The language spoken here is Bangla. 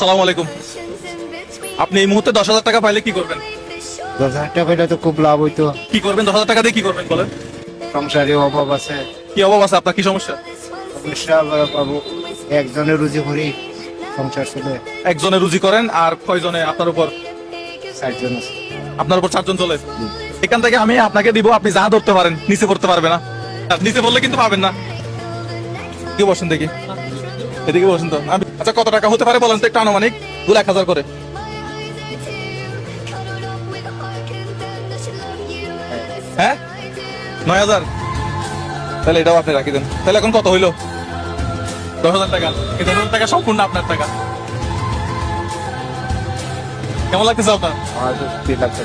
আসসালামু আলাইকুম। আপনি এই মুহূর্তে 10,000 টাকা পাইলে কি করবেন? 10,000 টাকা পেলে তো খুব লাভ হইতো। কি করবেন 10,000 টাকা দিয়ে? কি করবেন বলেন? সংসারে অভাব আছে, কি অভাব আছে আপনার? কি সমস্যা? সমস্যা বাবু, একজনের রুজি করি সংসার চলে, একজনে রুজি করেন আর কয়জনে আপনার উপর? 4 জন আছে। আপনার উপর 4 জন চলে। এখান থেকে আমি আপনাকে দিব, আপনি যা ধরতে পারেন, নিচে পড়তে পারবে না। আর নিচে পড়লে কিন্তু পাবেন না। কি বসেন দেখি, এদিকে বসেন তো। আচ্ছা কত টাকা হতে পারে বলেন তো, একটা আনুমানিক। 2,01,000 করে। হ্যাঁ 9,000। তাহলে এটাও আপনি রাখি দেন। তাহলে এখন কত হইলো? 10,000 টাকা। এই 10,000 টাকা সম্পূর্ণ আপনার টাকা। কেমন লাগতেছে আপনার? আমার তো 3 লাখ আছে।